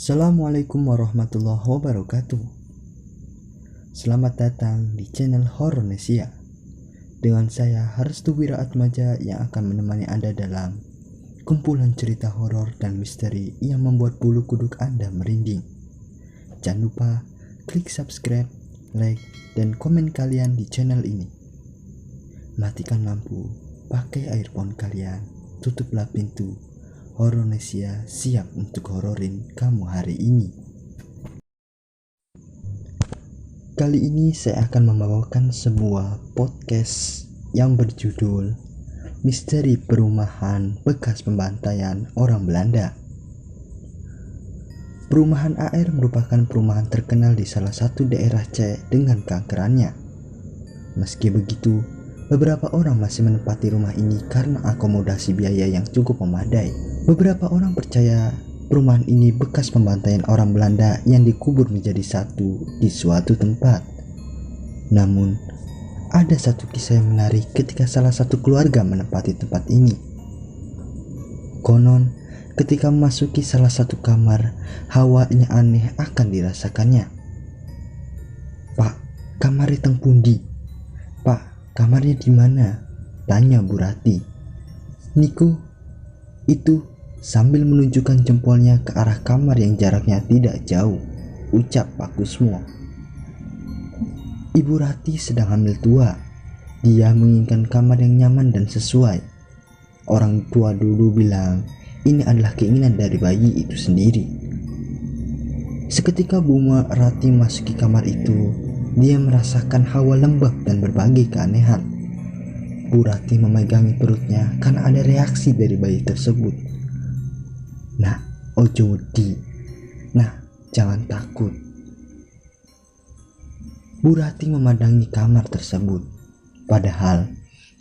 Assalamualaikum warahmatullahi wabarakatuh. Selamat datang di channel Horornesia. Dengan saya Harstu Wiraatmaja yang akan menemani Anda dalam kumpulan cerita horor dan misteri yang membuat bulu kuduk Anda merinding. Jangan lupa klik subscribe, like, dan komen kalian di channel ini. Matikan lampu, pakai earphone kalian, tutuplah pintu. Horornesia siap untuk hororin kamu hari ini. Kali ini saya akan membawakan sebuah podcast yang berjudul Misteri Perumahan Bekas Pembantaian Orang Belanda. Perumahan AR merupakan perumahan terkenal di salah satu daerah C dengan keangkerannya. Meski begitu, beberapa orang masih menempati rumah ini karena akomodasi biaya yang cukup memadai. Beberapa orang percaya perumahan ini bekas pembantaian orang Belanda yang dikubur menjadi satu di suatu tempat. Namun, ada satu kisah yang menarik ketika salah satu keluarga menempati tempat ini. Konon, ketika memasuki salah satu kamar, hawanya aneh akan dirasakannya. "Pak, kamarnya teng pundi? Pak, kamarnya di mana?" tanya Bu Rati. "Niku, itu," sambil menunjukkan jempolnya ke arah kamar yang jaraknya tidak jauh, ucap Pak Kusmo. Ibu Rati sedang hamil tua. Dia menginginkan kamar yang nyaman dan sesuai. Orang tua dulu bilang ini adalah keinginan dari bayi itu sendiri. Seketika Bu Rati masuki kamar itu, dia merasakan hawa lembab dan berbagai keanehan. Bu Rati memegangi perutnya karena ada reaksi dari bayi tersebut. "Nah, ojo wedi. Nah, jangan takut." Bu Rati memandangi kamar tersebut. Padahal,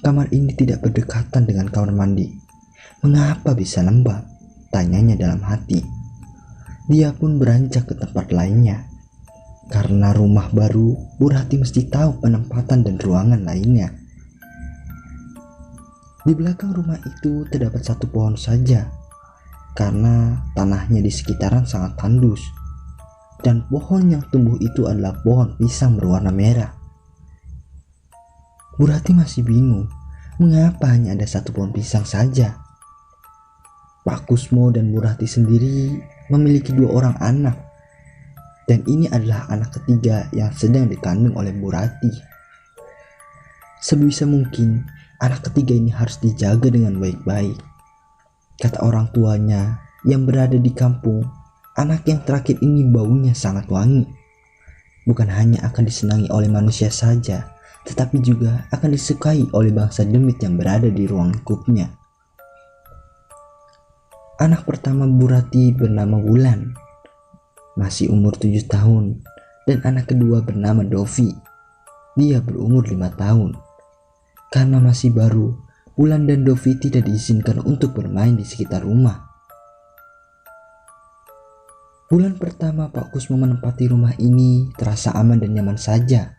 kamar ini tidak berdekatan dengan kamar mandi. "Mengapa bisa lembab?" tanyanya dalam hati. Dia pun beranjak ke tempat lainnya. Karena rumah baru, Bu Rati mesti tahu penempatan dan ruangan lainnya. Di belakang rumah itu terdapat satu pohon saja, karena tanahnya di sekitaran sangat tandus, dan pohon yang tumbuh itu adalah pohon pisang berwarna merah. Bu Rati masih bingung, mengapa hanya ada satu pohon pisang saja. Pak Kusmo dan Bu Rati sendiri memiliki 2 orang anak, dan ini adalah anak ketiga yang sedang dikandung oleh Bu Rati. Sebisa mungkin, anak ketiga ini harus dijaga dengan baik-baik. Kata orang tuanya yang berada di kampung, anak yang terakhir ini baunya sangat wangi. Bukan hanya akan disenangi oleh manusia saja, tetapi juga akan disukai oleh bangsa demit yang berada di ruang lingkupnya. Anak pertama Bu Rati bernama Wulan, masih umur 7 tahun, dan anak kedua bernama Dovi. Dia berumur 5 tahun. Karena masih baru, Wulan dan Dovi tidak diizinkan untuk bermain di sekitar rumah. Bulan pertama Pak Kusmo menempati rumah ini terasa aman dan nyaman saja.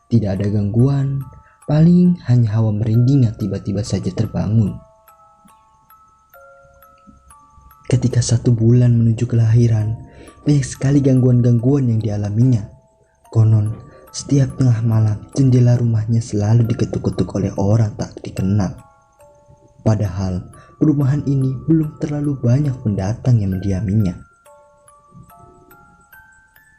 Tidak ada gangguan, paling hanya hawa merinding yang tiba-tiba saja terbangun. Ketika 1 bulan menuju kelahiran, banyak sekali gangguan-gangguan yang dialaminya. Konon, setiap tengah malam jendela rumahnya selalu diketuk-ketuk oleh orang tak dikenal. Padahal perumahan ini belum terlalu banyak pendatang yang mendiaminya.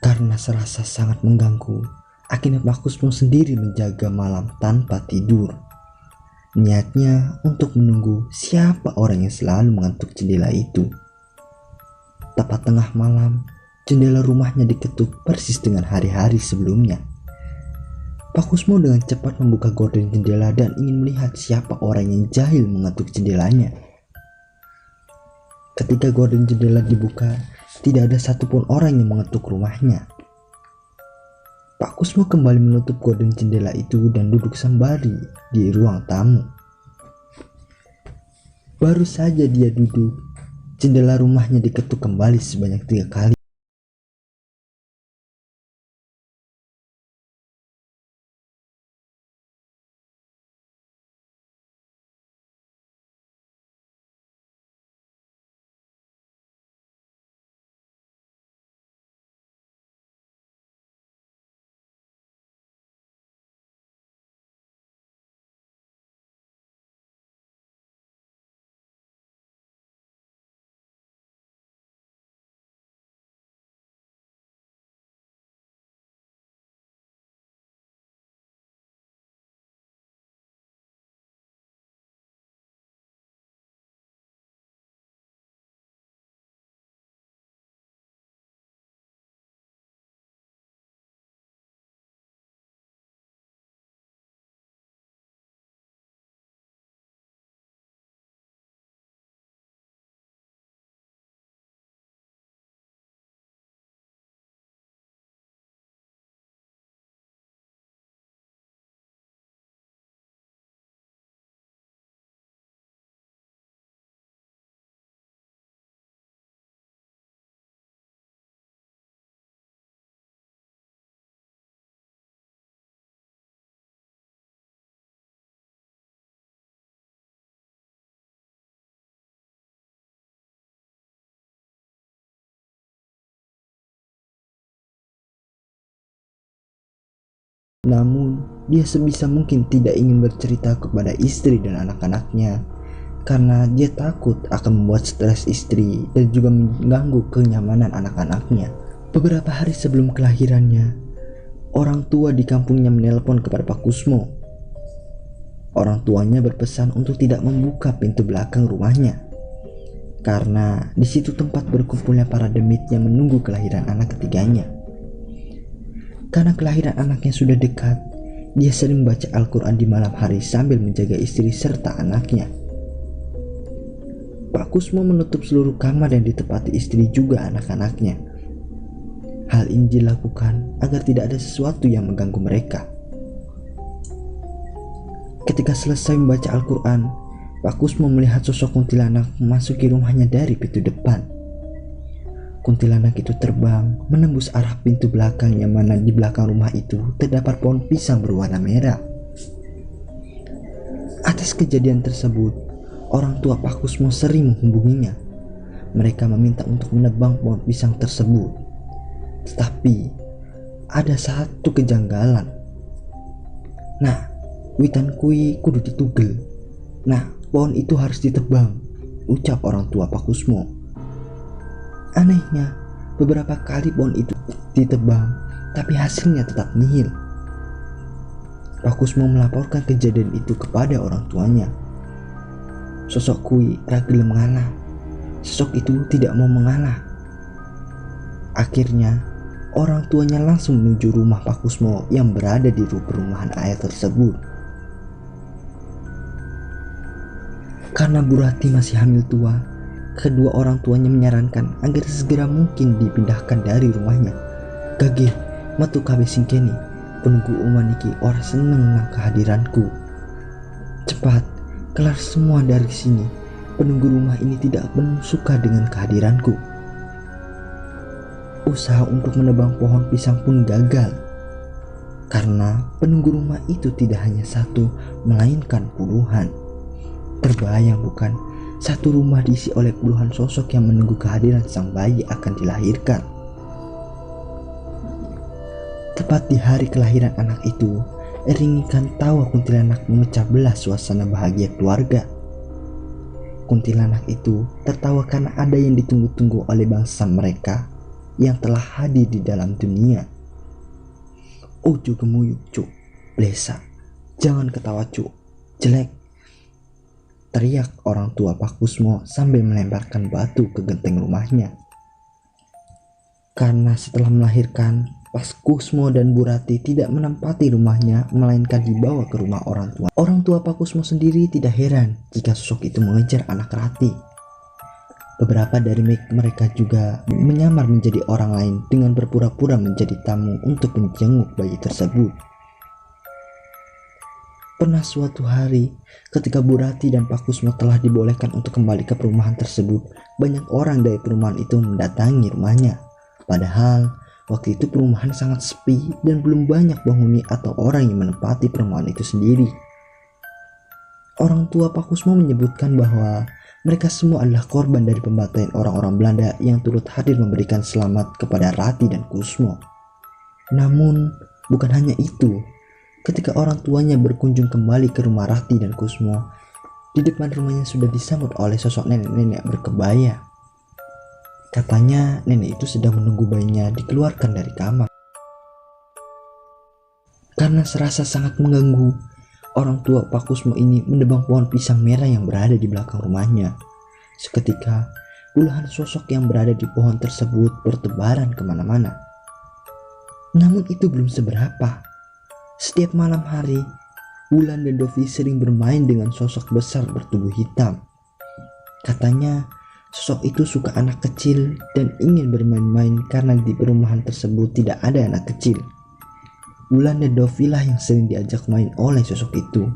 Karena serasa sangat mengganggu, akhirnya Pak Kusmo sendiri menjaga malam tanpa tidur. Niatnya untuk menunggu siapa orang yang selalu mengetuk jendela itu. Tepat tengah malam, jendela rumahnya diketuk persis dengan hari-hari sebelumnya. Pak Kusmo dengan cepat membuka gorden jendela dan ingin melihat siapa orang yang jahil mengetuk jendelanya. Ketika gorden jendela dibuka, tidak ada satupun orang yang mengetuk rumahnya. Pak Kusmo kembali menutup gorden jendela itu dan duduk sembari di ruang tamu. Baru saja dia duduk, jendela rumahnya diketuk kembali sebanyak 3 kali. Namun, dia sebisa mungkin tidak ingin bercerita kepada istri dan anak-anaknya karena dia takut akan membuat stres istri dan juga mengganggu kenyamanan anak-anaknya. Beberapa hari sebelum kelahirannya, orang tua di kampungnya menelpon kepada Pak Kusmo. Orang tuanya berpesan untuk tidak membuka pintu belakang rumahnya karena di situ tempat berkumpulnya para demit yang menunggu kelahiran anak ketiganya. Karena kelahiran anaknya sudah dekat, dia sering membaca Al-Quran di malam hari sambil menjaga istri serta anaknya. Pak Kusmo menutup seluruh kamar yang ditempati istri juga anak-anaknya. Hal ini dilakukan agar tidak ada sesuatu yang mengganggu mereka. Ketika selesai membaca Al-Quran, Pak Kusmo melihat sosok kuntilanak memasuki rumahnya dari pintu depan. Kuntilanak itu terbang menembus arah pintu belakang yang mana di belakang rumah itu terdapat pohon pisang berwarna merah. Atas kejadian tersebut, orang tua Pak Kusmo sering menghubunginya. Mereka meminta untuk menebang pohon pisang tersebut. Tetapi ada satu kejanggalan. Nah, witan kui kudu ditugel. Nah, pohon itu harus ditebang, ucap orang tua Pak Kusmo. Anehnya, beberapa kali pohon itu ditebang, tapi hasilnya tetap nihil. Pak Kusmo melaporkan kejadian itu kepada orang tuanya. Sosok kui ragil mengalah. Sosok itu tidak mau mengalah. Akhirnya, orang tuanya langsung menuju rumah Pak Kusmo yang berada di perumahan ayah tersebut. Karena Bu Rati masih hamil tua, kedua orang tuanya menyarankan agar segera mungkin dipindahkan dari rumahnya. Gage, metu kabe singkeni, penunggu uman iki ora seneng nang kehadiranku. Cepat, kelar semua dari sini. Penunggu rumah ini tidak penuh suka dengan kehadiranku. Usaha untuk menebang pohon pisang pun gagal. Karena penunggu rumah itu tidak hanya satu, melainkan puluhan. Terbayang bukan? Satu rumah diisi oleh puluhan sosok yang menunggu kehadiran sang bayi akan dilahirkan. Tepat di hari kelahiran anak itu, ringikan tawa kuntilanak memecah belah suasana bahagia keluarga. Kuntilanak itu tertawa karena ada yang ditunggu-tunggu oleh bangsa mereka yang telah hadir di dalam dunia. Uju gemuyuk cuk, blesa, jangan ketawa cuk, jelek, teriak orang tua Pak Kusmo sambil melemparkan batu ke genteng rumahnya. Karena setelah melahirkan, Pak Kusmo dan Bu Rati tidak menempati rumahnya, melainkan dibawa ke rumah orang tua. Orang tua Pak Kusmo sendiri tidak heran jika sosok itu mengejar anak Rati. Beberapa dari mereka juga menyamar menjadi orang lain dengan berpura-pura menjadi tamu untuk menjenguk bayi tersebut. Pernah suatu hari, ketika Bu Rati dan Pak Kusmo telah dibolehkan untuk kembali ke perumahan tersebut, banyak orang dari perumahan itu mendatangi rumahnya. Padahal, waktu itu perumahan sangat sepi dan belum banyak penghuni atau orang yang menempati perumahan itu sendiri. Orang tua Pak Kusmo menyebutkan bahwa mereka semua adalah korban dari pembantaian orang-orang Belanda yang turut hadir memberikan selamat kepada Rati dan Kusmo. Namun, bukan hanya itu. Ketika orang tuanya berkunjung kembali ke rumah Rati dan Kusmo, di depan rumahnya sudah disambut oleh sosok nenek-nenek berkebaya. Katanya nenek itu sedang menunggu bayinya dikeluarkan dari kamar. Karena serasa sangat mengganggu, orang tua Pak Kusmo ini menebang pohon pisang merah yang berada di belakang rumahnya. Seketika, puluhan sosok yang berada di pohon tersebut bertebaran kemana-mana. Namun itu belum seberapa. Setiap malam hari, Wulan dan Dovi sering bermain dengan sosok besar bertubuh hitam. Katanya, sosok itu suka anak kecil dan ingin bermain-main karena di perumahan tersebut tidak ada anak kecil. Wulan dan Dovi lah yang sering diajak main oleh sosok itu.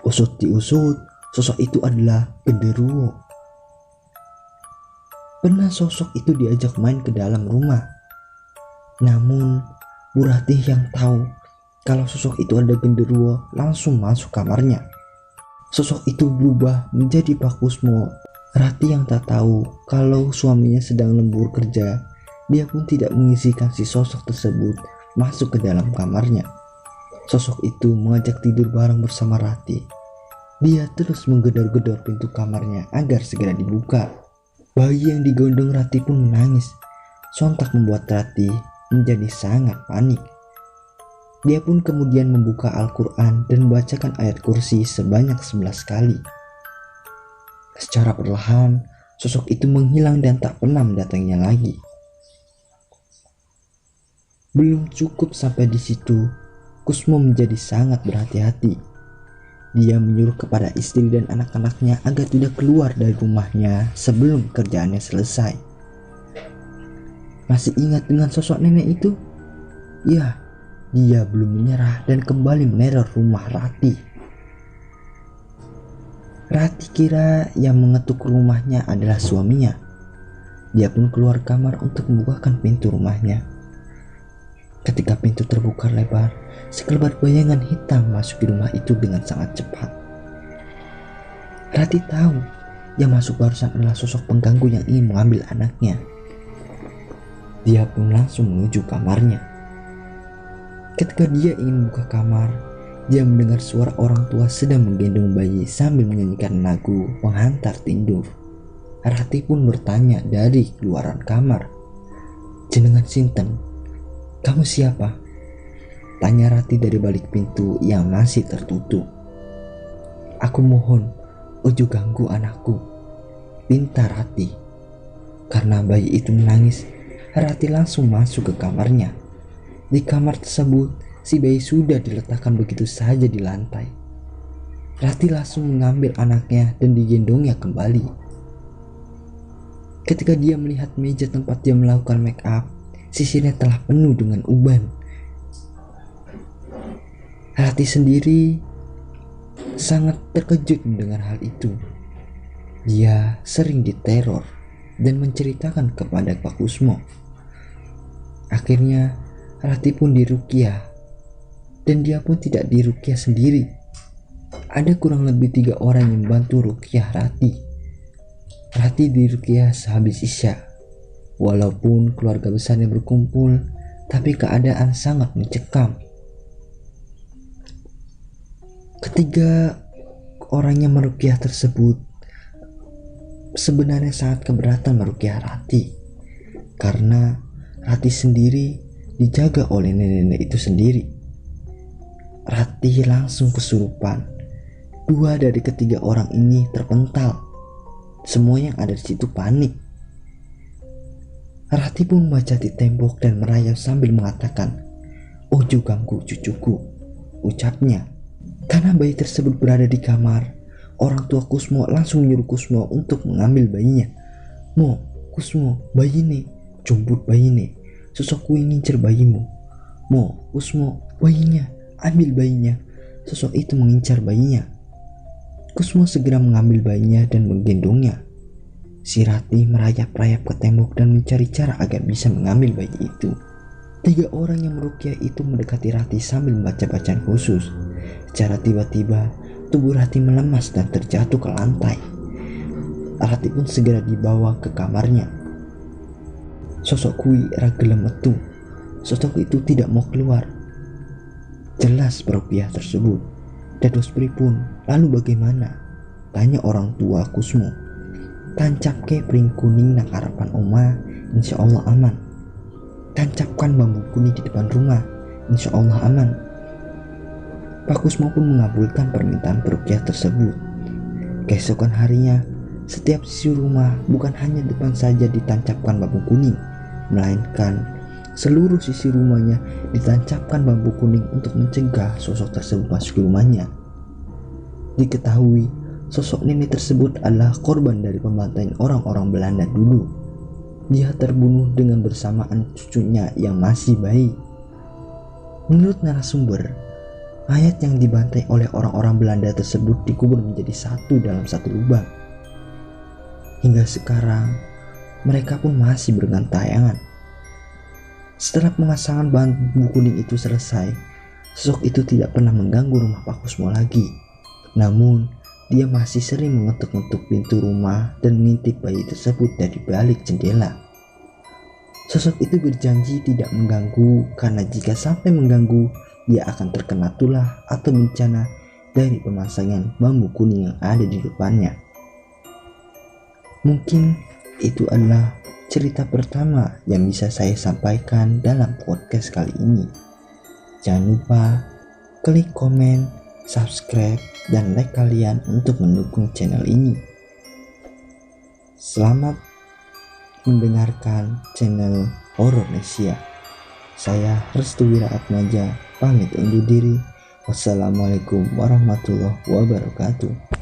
Usut diusut, sosok itu adalah genderuwo. Pernah sosok itu diajak main ke dalam rumah. Namun, Bu Rati yang tahu kalau sosok itu ada genderuwo langsung masuk kamarnya. Sosok itu berubah menjadi Pak Kusmo. Rati yang tak tahu kalau suaminya sedang lembur kerja, dia pun tidak mengisikan si sosok tersebut masuk ke dalam kamarnya. Sosok itu mengajak tidur bareng bersama Rati. Dia terus menggedor-gedor pintu kamarnya agar segera dibuka. Bayi yang digendong Rati pun menangis. Sontak membuat Rati menjadi sangat panik. Dia pun kemudian membuka Al-Quran dan membacakan ayat kursi sebanyak 11 kali. Secara perlahan, sosok itu menghilang dan tak pernah mendatanginya lagi. Belum cukup sampai di situ, Kusmo menjadi sangat berhati-hati. Dia menyuruh kepada istri dan anak-anaknya agar tidak keluar dari rumahnya sebelum kerjaannya selesai. Masih ingat dengan sosok nenek itu? Ya, dia belum menyerah dan kembali meneror rumah Rati. Rati kira yang mengetuk rumahnya adalah suaminya. Dia pun keluar kamar untuk membukakan pintu rumahnya. Ketika pintu terbuka lebar, sekelebat bayangan hitam masuk di rumah itu dengan sangat cepat. Rati tahu yang masuk barusan adalah sosok pengganggu yang ingin mengambil anaknya. Dia pun langsung menuju kamarnya. Ketika dia ingin membuka kamar, dia mendengar suara orang tua sedang menggendong bayi sambil menyanyikan lagu penghantar tidur. Rati pun bertanya dari keluaran kamar, "Jenengan sinten? Kamu siapa?" Tanya Rati dari balik pintu yang masih tertutup. "Aku mohon, ojo ganggu anakku," pinta Rati. Karena bayi itu menangis, Rati langsung masuk ke kamarnya. Di kamar tersebut, si bayi sudah diletakkan begitu saja di lantai. Rati langsung mengambil anaknya dan digendongnya kembali. Ketika dia melihat meja tempat dia melakukan make up, sisirnya telah penuh dengan uban. Rati sendiri sangat terkejut mendengar hal itu. Dia sering diteror dan menceritakan kepada Pak Kusmo. Akhirnya Rati pun diruqyah, dan dia pun tidak diruqyah sendiri. Ada kurang lebih 3 orang yang membantu ruqyah Rati. Rati diruqyah sehabis Isya. Walaupun keluarga besarnya berkumpul, tapi keadaan sangat mencekam. Ketiga orang yang meruqyah tersebut sebenarnya sangat keberatan meruqyah Rati, karena Rati sendiri dijaga oleh nenek-nenek itu sendiri. Rati langsung kesurupan. 2 dari ketiga orang ini terpental. Semua yang ada di situ panik. Rati pun membaca di tembok dan merayap sambil mengatakan, "Ojo ganggu cucuku," ucapnya. Karena bayi tersebut berada di kamar, orang tua Kusmo langsung menyuruh Kusmo untuk mengambil bayinya. "Mo, Kusmo, bayi nih, jemput bayi nih, sosokku ingin ngincer bayimu." "Mo, Kusmo, bayinya, ambil bayinya." Sosok itu mengincar bayinya. Kusmo segera mengambil bayinya dan menggendongnya. Si Rati merayap-rayap ke tembok dan mencari cara agar bisa mengambil bayi itu. 3 orang yang meruqyah itu mendekati Rati sambil membaca bacaan khusus. Secara tiba-tiba, tubuh Rati melemas dan terjatuh ke lantai. Rati pun segera dibawa ke kamarnya. Sosok Kui ragilem metu. Sosok itu tidak mau keluar. Jelas peruqyah tersebut. Dados pripun, lalu bagaimana? Tanya orang tua Kusmo. "Tancap ke pring kuning nang harapan oma, insya Allah aman. Tancapkan bambu kuning di depan rumah, insya Allah aman." Pak Kusmo pun mengabulkan permintaan peruqyah tersebut. Keesokan harinya, setiap sisi rumah bukan hanya depan saja ditancapkan bambu kuning, melainkan seluruh sisi rumahnya ditancapkan bambu kuning untuk mencegah sosok tersebut masuk ke rumahnya. Diketahui sosok nenek tersebut adalah korban dari pembantaian orang-orang Belanda dulu. Dia terbunuh dengan bersamaan cucunya yang masih bayi. Menurut narasumber, mayat yang dibantai oleh orang-orang Belanda tersebut dikubur menjadi satu dalam satu lubang. Hingga sekarang, mereka pun masih bergantayangan. Setelah pemasangan bambu kuning itu selesai, sosok itu tidak pernah mengganggu rumah Pak Kusmo lagi. Namun, dia masih sering mengetuk-ngetuk pintu rumah dan mengintip bayi tersebut dari balik jendela. Sosok itu berjanji tidak mengganggu karena jika sampai mengganggu, dia akan terkena tulah atau bencana dari pemasangan bambu kuning yang ada di depannya. Mungkin itu adalah cerita pertama yang bisa saya sampaikan dalam podcast kali ini. Jangan lupa klik komen, subscribe, dan like kalian untuk mendukung channel ini. Selamat mendengarkan channel Horornesia. Saya Restu Wiraatmaja pamit undur diri. Wassalamualaikum warahmatullahi wabarakatuh.